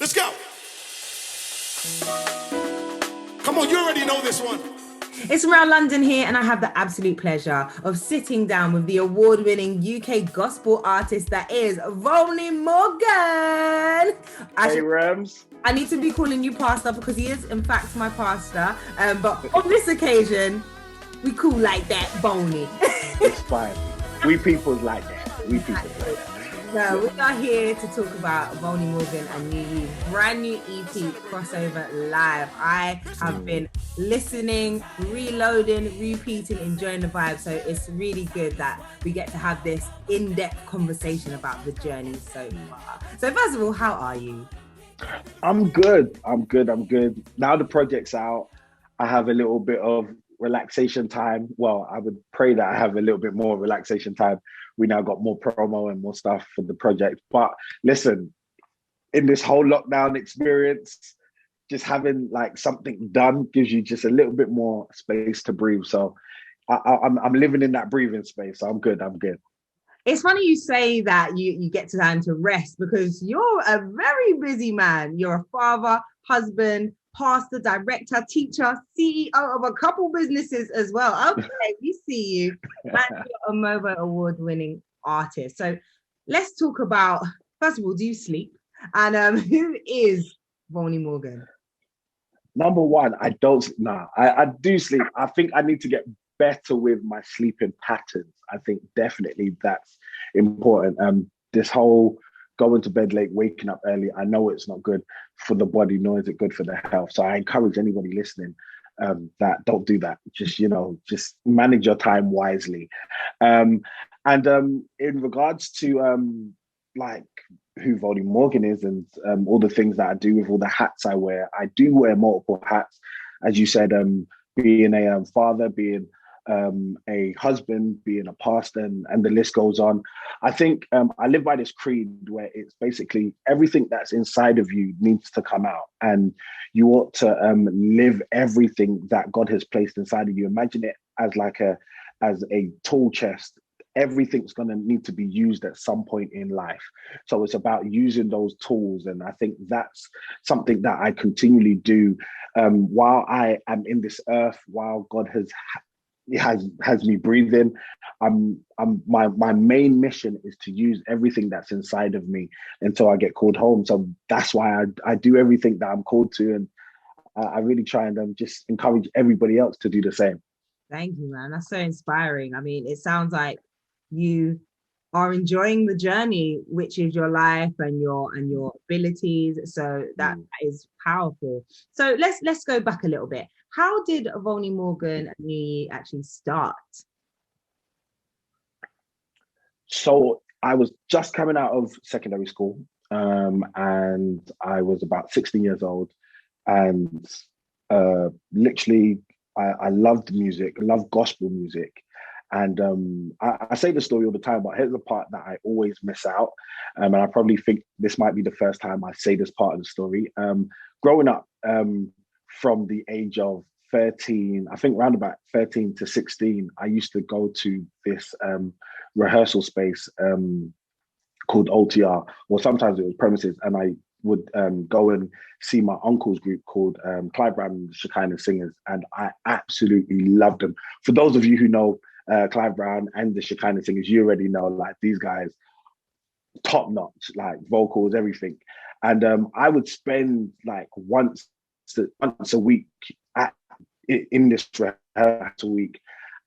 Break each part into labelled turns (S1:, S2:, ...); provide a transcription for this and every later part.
S1: Let's go. Come on, you already know this one.
S2: It's Remel London here, and I have the absolute pleasure of sitting down with the award-winning UK gospel artist that is Volney Morgan.
S3: Hey, Rams.
S2: I need to be calling you pastor because he is, in fact, my pastor. But on this occasion, we call like that Volney.
S3: It's fine. We people's like that. We people's like that.
S2: So we are here to talk about Volney Morgan and brand new EP, Crossover Live. I have been listening, reloading, repeating, enjoying the vibe. So it's really good that we get to have this in-depth conversation about the journey so far. So first of all, how are you?
S3: I'm good. Now the project's out, I have a little bit of relaxation time. Well, I would pray that I have a little bit more relaxation time. We now got more promo and more stuff for the project. But listen, in this whole lockdown experience, just having like something done gives you just a little bit more space to breathe. So I'm living in that breathing space. So I'm good.
S2: It's funny you say that you get time to rest because you're a very busy man. You're a father, husband, pastor, director, teacher, CEO of a couple businesses as well. Okay, we see you. And you're a MOBO award-winning artist. So let's talk about, first of all, do you sleep? And who is Volney Morgan?
S3: Number one, I do sleep. I think I need to get better with my sleeping patterns. I think definitely that's important. This whole going to bed late, waking up early, I know it's not good for the body, nor is it good for the health. So I encourage anybody listening that don't do that. Just manage your time wisely. And in regards to like who Volney Morgan is and all the things that I do with all the hats I do wear multiple hats. As you said, being a father, being a husband, being a pastor, and the list goes on. I think I live by this creed where it's basically everything that's inside of you needs to come out, and you ought to live everything that God has placed inside of you. Imagine it as as a tool chest. Everything's going to need to be used at some point in life. So it's about using those tools. And I think that's something that I continually do while I am in this earth, while God has me breathing. My main mission is to use everything that's inside of me until I get called home. So that's why I do everything that I'm called to. And I really try and just encourage everybody else to do the same.
S2: Thank you, man. That's so inspiring. I mean, it sounds like you are enjoying the journey, which is your life and your abilities. So that is powerful. So let's go back a little bit. How did Volney Morgan actually start? So
S3: I was just coming out of secondary school, and I was about 16 years old, and literally I loved music, loved gospel music. And I say the story all the time, but here's the part that I always miss out. And I probably think this might be the first time I say this part of the story. Growing up from the age of 13, I think around about 13 to 16, I used to go to this rehearsal space called OTR, or sometimes it was premises. And I would go and see my uncle's group called Clive Brown and the Shekinah Singers. And I absolutely loved them. For those of you who know Clive Brown and the Shekinah Singers, you already know, like, these guys, top notch, like vocals, everything. And I would spend like once a week in this rehearsal week,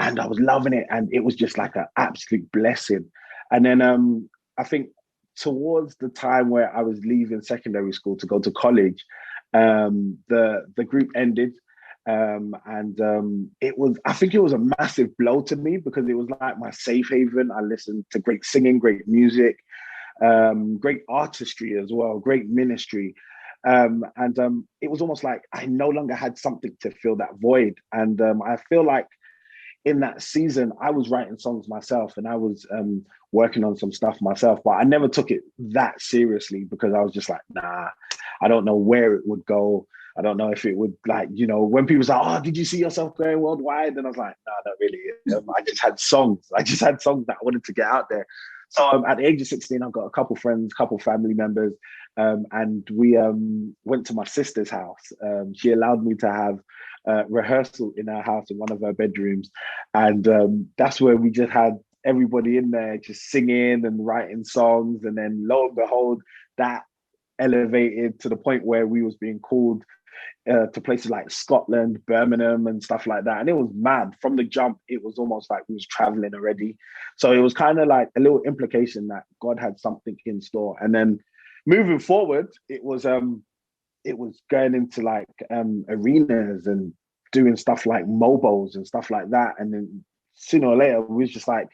S3: and I was loving it, and it was just like an absolute blessing. And then I think towards the time where I was leaving secondary school to go to college, the group ended. I think it was a massive blow to me because it was like my safe haven. I listened to great singing, great music, great artistry as well, great ministry. It was almost like I no longer had something to fill that void. And I feel like in that season, I was writing songs myself, and I was working on some stuff myself, but I never took it that seriously because I was just like, nah, I don't know where it would go. I don't know if it would, like, when people say, oh, did you see yourself going worldwide? And I was like, no, not really. I just had songs. That I wanted to get out there. So at the age of 16, I've got a couple friends, couple family members, and we went to my sister's house. She allowed me to have rehearsal in her house in one of her bedrooms, and that's where we just had everybody in there just singing and writing songs, and then lo and behold, that elevated to the point where we was being called to places like Scotland, Birmingham, and stuff like that. And it was mad. From the jump, it was almost like we was traveling already. So it was kind of like a little implication that God had something in store. And then moving forward, it was going into like arenas and doing stuff like mobos and stuff like that. And then sooner or later, we was just like,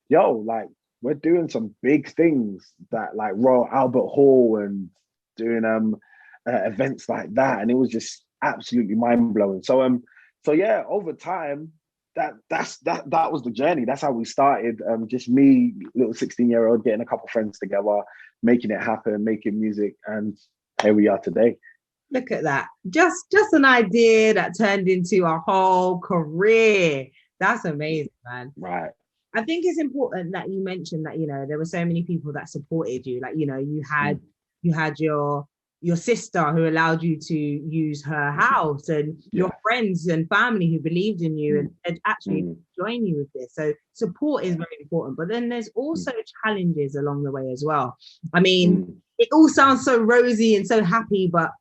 S3: yo, like we're doing some big things that like Royal Albert Hall and doing events like that, and it was just absolutely mind blowing. So yeah, over time, that was the journey. That's how we started. Just me, little 16-year-old, getting a couple friends together, making it happen, making music, and here we are today.
S2: Look at that. Just an idea that turned into a whole career. That's amazing, man.
S3: Right.
S2: I think it's important that you mentioned that, there were so many people that supported you. Like, you had your sister who allowed you to use her house, and your friends and family who believed in you and actually join you with this. So support is very important. But then there's also challenges along the way as well. I mean, it all sounds so rosy and so happy, but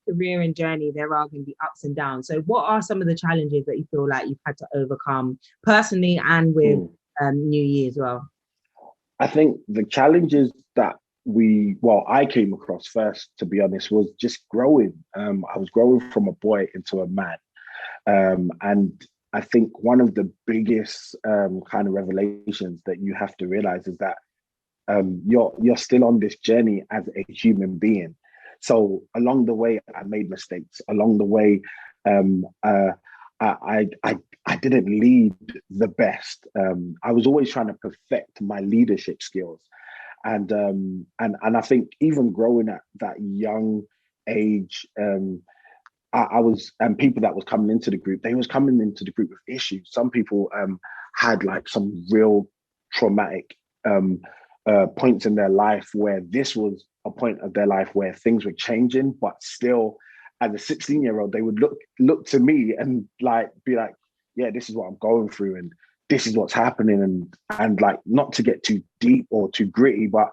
S2: career and journey, there are going to be ups and downs. So what are some of the challenges that you feel like you've had to overcome personally and with New Year as well?
S3: I think the challenges that I came across first, to be honest, was just growing. I was growing from a boy into a man. And I think one of the biggest kind of revelations that you have to realize is that you're still on this journey as a human being. So along the way, I made mistakes. Along the way, I didn't lead the best. I was always trying to perfect my leadership skills. And I think even growing at that young age, I was, and people that was coming into the group, they was coming into the group with issues. Some people had like some real traumatic points in their life where this was a point of their life where things were changing, but still, as a 16-year-old, they would look to me and like be like, yeah, this is what I'm going through, and this is what's happening, and like, not to get too deep or too gritty, but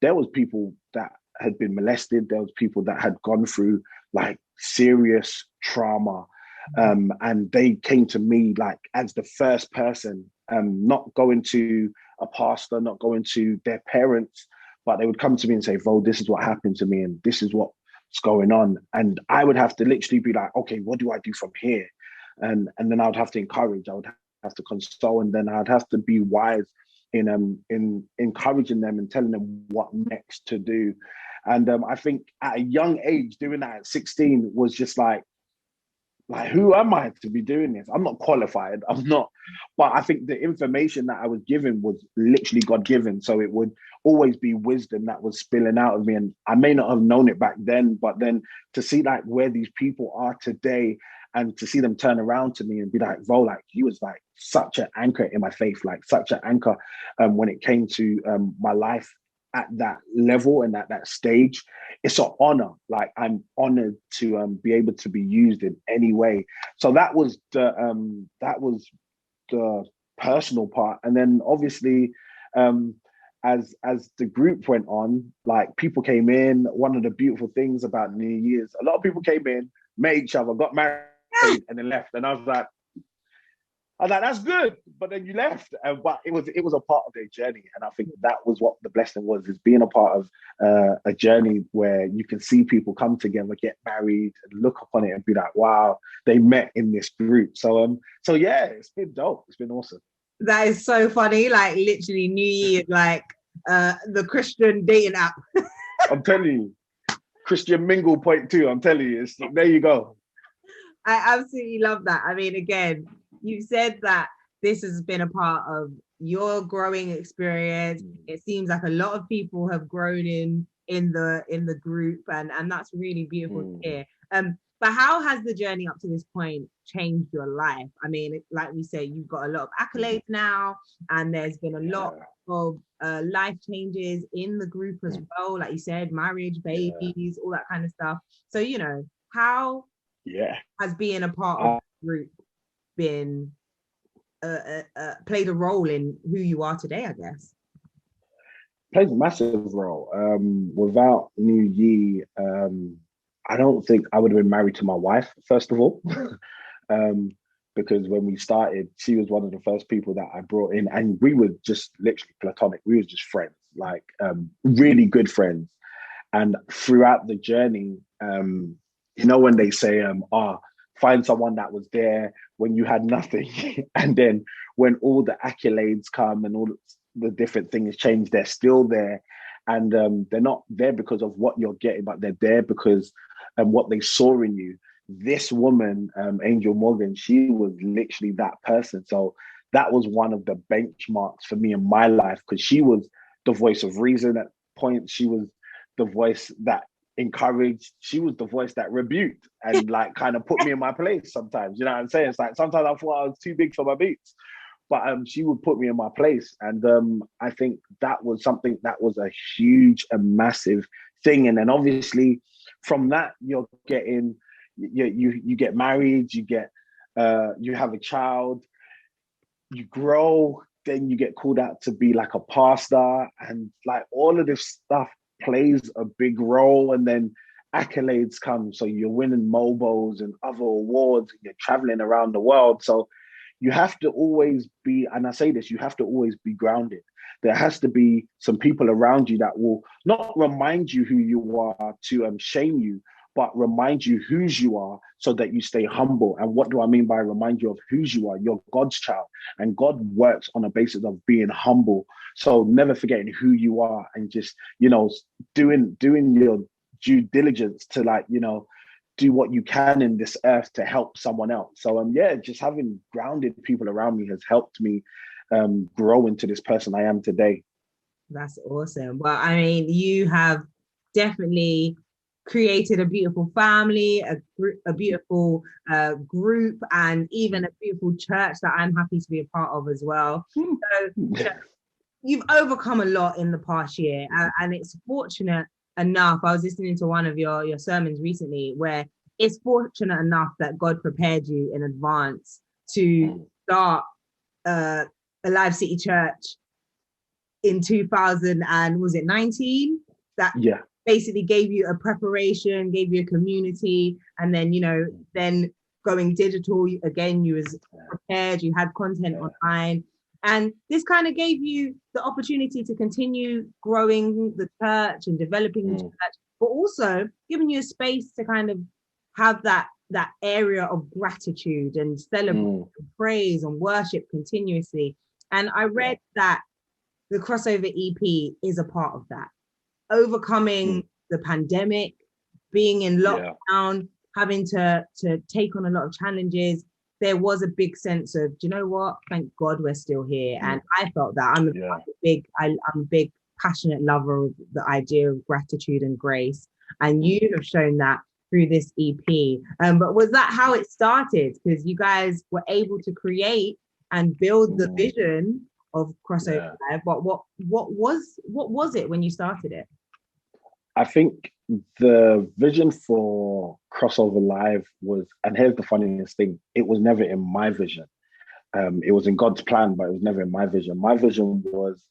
S3: there was people that had been molested. There was people that had gone through like serious trauma, and they came to me like as the first person, not going to a pastor, not going to their parents, but they would come to me and say, Vol, this is what happened to me, and this is what's going on. And I would have to literally be like, okay, what do I do from here? And then I would have to encourage, I would have to console, and then I'd have to be wise in encouraging them and telling them what next to do. And I think at a young age, doing that at 16 was just like, who am I to be doing this? I'm not qualified. I'm not. But I think the information that I was given was literally God-given. So it would always be wisdom that was spilling out of me. And I may not have known it back then, but then to see like where these people are today, and to see them turn around to me and be like, Vo, like, he was like such an anchor in my faith, like such an anchor when it came to my life at that level and at that stage. It's an honor. Like, I'm honored to be able to be used in any way. So that was the personal part. And then obviously, as the group went on, like, people came in. One of the beautiful things about New Year's, a lot of people came in, met each other, got married, and then left. And I was like, that's good, but then you left. But it was a part of their journey, and I think that was what the blessing was: is being a part of a journey where you can see people come together, get married, and look upon it and be like, "Wow, they met in this group." So yeah, it's been dope. It's been awesome.
S2: That is so funny. Like, literally, New Year, like the Christian dating app.
S3: I'm telling you, Christian Mingle point two. I'm telling you, there you go.
S2: I absolutely love that. I mean, again, you said that this has been a part of your growing experience. It seems like a lot of people have grown in the group, and that's really beautiful to hear. But how has the journey up to this point changed your life? I mean, like we say, you've got a lot of accolades now, and there's been a lot of life changes in the group as well. Like you said, marriage, babies, all that kind of stuff. So, you know, how has being a part of the group been played a role in who you are today, I guess?
S3: Plays a massive role. Without New Yi, I don't think I would have been married to my wife, first of all. Because when we started, she was one of the first people that I brought in, and we were just literally platonic. We were just friends, like really good friends. And throughout the journey, you know, when they say, find someone that was there when you had nothing, and then when all the accolades come and all the different things change, they're still there. And they're not there because of what you're getting, but they're there because what they saw in you. This woman, Angel Morgan, she was literally that person. So that was one of the benchmarks for me in my life, because she was the voice of reason at points. She was the voice that encouraged. She was the voice that rebuked and like kind of put me in my place sometimes. You know what I'm saying? It's like sometimes I thought I was too big for my boots. But she would put me in my place. And I think that was something that was a huge and massive thing. And then obviously from that, you're getting, you get married, you have a child, you grow, then you get called out to be like a pastor, and like all of this stuff plays a big role. And then accolades come. So you're winning MOBOs and other awards, and you're traveling around the world. So you have to always be, and I say this, you have to always be grounded. There has to be some people around you that will not remind you who you are to shame you, but remind you whose you are so that you stay humble. And what do I mean by remind you of whose you are? You're God's child, and God works on a basis of being humble. So never forgetting who you are, and just, you know, doing your due diligence to, like, you know, do what you can in this earth to help someone else. So just having grounded people around me has helped me grow into this person I am today.
S2: That's awesome. Well, I mean, you have definitely created a beautiful family, a beautiful group, and even a beautiful church that I'm happy to be a part of as well. So you've overcome a lot in the past year, and it's fortunate enough. I was listening to one of your sermons recently where it's fortunate enough that God prepared you in advance to start Alive City Church in 2019. That basically gave you a preparation, gave you a community, and then, you know, then going digital again, you was prepared, you had content online. And this kind of gave you the opportunity to continue growing the church and developing the church, but also giving you a space to kind of have that area of gratitude and celebrate and praise and worship continuously. And I read that the Crossover EP is a part of that. Overcoming the pandemic, being in lockdown, having to take on a lot of challenges. There was a big sense of, do you know what? Thank God we're still here. And I felt that. I'm a big passionate lover of the idea of gratitude and grace. And you have shown that through this EP. But was that how it started? Because you guys were able to create and build the vision of Crossover Live. But what was it when you started it?
S3: I think the vision for Crossover Live was, and here's the funniest thing, it was never in my vision. It was in God's plan, but it was never in my vision. My vision was,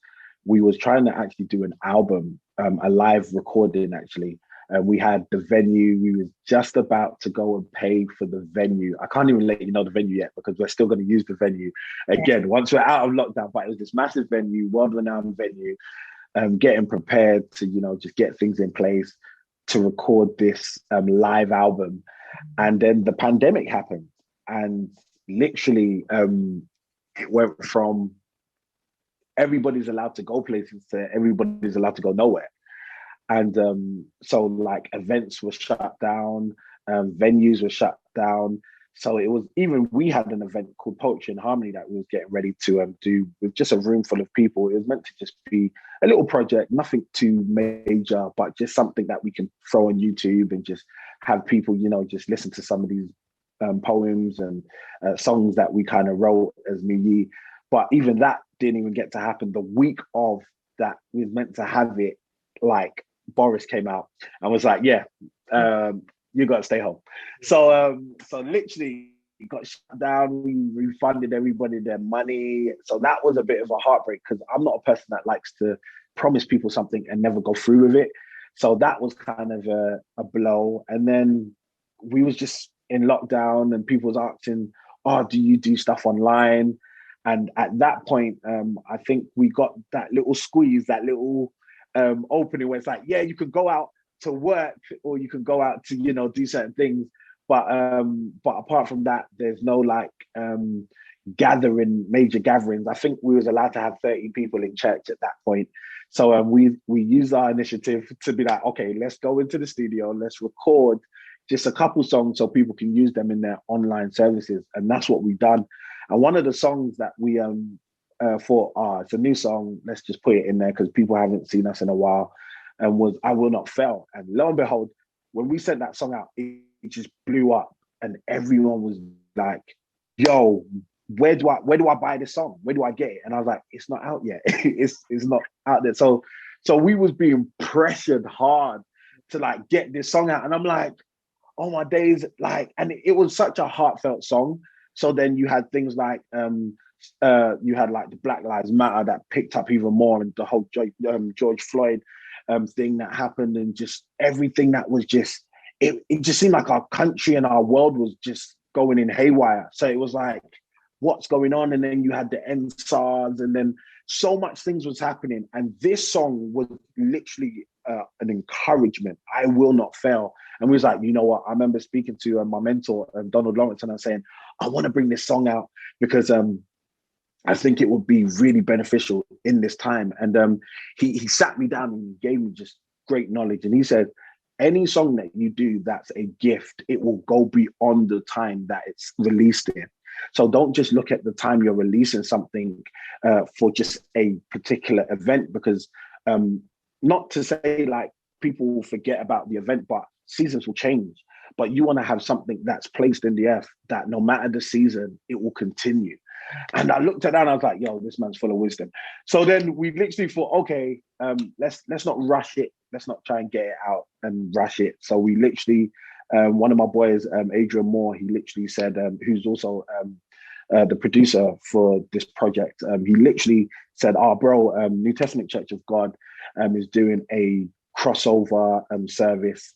S3: we was trying to actually do an album, a live recording actually. We had the venue. We was just about to go and pay for the venue. I can't even let you know the venue yet because we're still going to use the venue again once we're out of lockdown. But it was this massive venue, world-renowned venue, getting prepared to, you know, just get things in place to record this live album. And then the pandemic happened, and literally it went from everybody's allowed to go places to everybody's allowed to go nowhere. And so like events were shut down, venues were shut down. So it was, even we had an event called Poetry and Harmony that we was getting ready to do with just a room full of people. It was meant to just be a little project, nothing too major, but just something that we can throw on YouTube and just have people, you know, just listen to some of these poems and songs that we kind of wrote as New Ye. But even that didn't even get to happen. The week of that we was meant to have it, like Boris came out and was like, yeah, you got to stay home. So literally it got shut down. We refunded everybody their money. So that was a bit of a heartbreak because I'm not a person that likes to promise people something and never go through with it. So that was kind of a blow. And then we was just in lockdown and people was asking, oh, do you do stuff online? And at that point, I think we got that little squeeze, that little opening where it's like, yeah, you can go out to work or you can go out to, you know, do certain things. But apart from that, there's no like major gatherings. I think we was allowed to have 30 people in church at that point. So we used our initiative to be like, okay, let's go into the studio, let's record just a couple songs so people can use them in their online services. And that's what we've done. And one of the songs that we thought, it's a new song, let's just put it in there because people haven't seen us in a while, and was I Will Not Fail. And lo and behold, when we sent that song out, it just blew up and everyone was like, yo, where do I buy this song? Where do I get it? And I was like, it's not out yet. it's not out there. So we was being pressured hard to like get this song out. And I'm like, oh my days, like, and it was such a heartfelt song. So then you had things like you had like the Black Lives Matter that picked up even more, and the whole George Floyd thing that happened, and just everything that was just, it just seemed like our country and our world was just going in haywire. So it was like, what's going on? And then you had the NSARS, and then so much things was happening. And this song was literally an encouragement. I will not fail. And we was like, you know what? I remember speaking to my mentor, Donald Lawrence, and I was saying, I want to bring this song out because I think it would be really beneficial in this time. And he sat me down and gave me just great knowledge. And he said, any song that you do that's a gift, it will go beyond the time that it's released in. So don't just look at the time you're releasing something for just a particular event, because not to say like people will forget about the event, but seasons will change. But you want to have something that's placed in the earth that no matter the season, it will continue. And I looked at that and I was like, yo, this man's full of wisdom. So then we literally thought, okay, let's not rush it. Let's not try and get it out and rush it. So we literally, one of my boys, Adrian Moore, he literally said, who's also the producer for this project, he literally said, oh, bro, New Testament Church of God is doing a crossover service.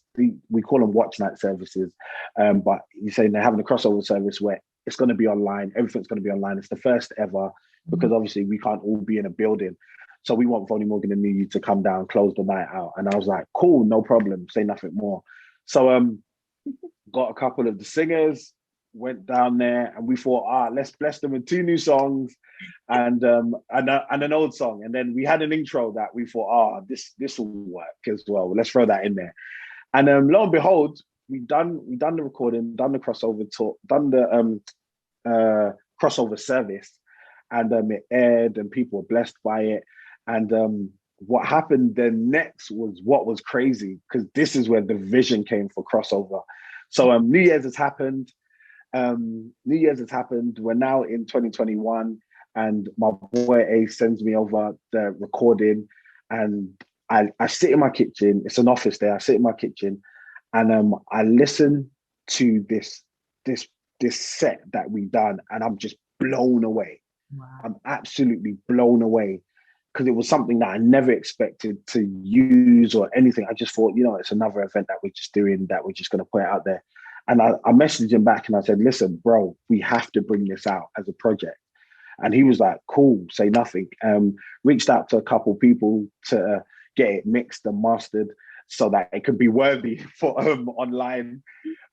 S3: We call them watch night services, but he's saying they're having a crossover service where it's going to be online. Everything's going to be online. It's the first ever, because obviously we can't all be in a building. So we want Volney Morgan and me to come down, close the night out. And I was like, cool, no problem, say nothing more. So got a couple of the singers, went down there, and we thought, let's bless them with 2 new songs and an old song. And then we had an intro that we thought, this will work as well. Let's throw that in there. And lo and behold, we done the recording, done the crossover talk, done the crossover service, and it aired, and people were blessed by it. And what happened then next was what was crazy, because this is where the vision came for crossover. So New Year's has happened. We're now in 2021, and my boy Ace sends me over the recording, and I sit in my kitchen. It's an office there. I sit in my kitchen, and I listen to this set that we done, and I'm just blown away. Wow. I'm absolutely blown away, because it was something that I never expected to use or anything. I just thought, it's another event that we're just doing, that we're just going to put it out there. And I messaged him back and I said, listen, bro, we have to bring this out as a project. And he was like, cool, say nothing. Reached out to a couple people to get it mixed and mastered so that it could be worthy for online.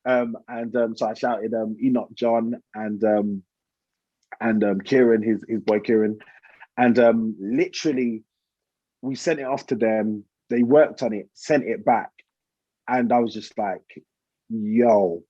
S3: So I shouted Enoch John and Kieran, his boy Kieran. And literally, we sent it off to them. They worked on it, sent it back. And I was just like, yo,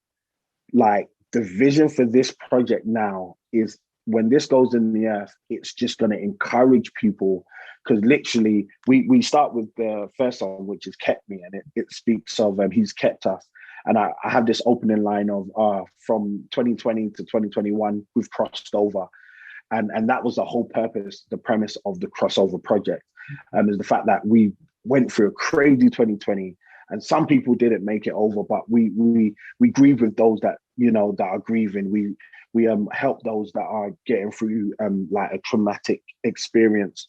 S3: like the vision for this project now is when this goes in the earth, it's just going to encourage people. Because literally, we start with the first song, which is Kept Me, and it speaks of he's kept us. And I have this opening line of from 2020 to 2021, we've crossed over. And that was the whole purpose, the premise of the crossover project, is the fact that we went through a crazy 2020, and some people didn't make it over, but we grieve with those that, you know, that are grieving. We help those that are getting through like a traumatic experience.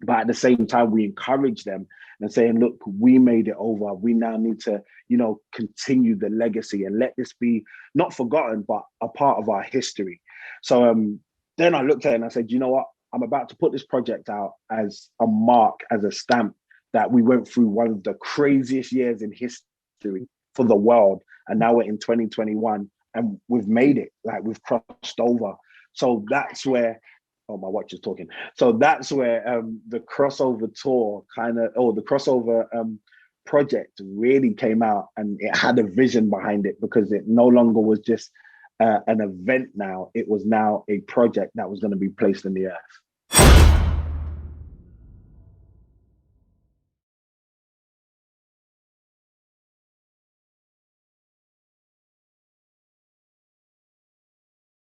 S3: But at the same time, we encourage them and saying, look, we made it over. We now need to, you know, continue the legacy and let this be not forgotten, but a part of our history. So then I looked at it and I said, you know what? I'm about to put this project out as a mark, as a stamp that we went through one of the craziest years in history for the world. And now we're in 2021 and we've made it, like we've crossed over. So that's where, oh, my watch is talking. So that's where the crossover tour the crossover project really came out, and it had a vision behind it, because it no longer was just an event now. It was now a project that was going to be placed in the earth.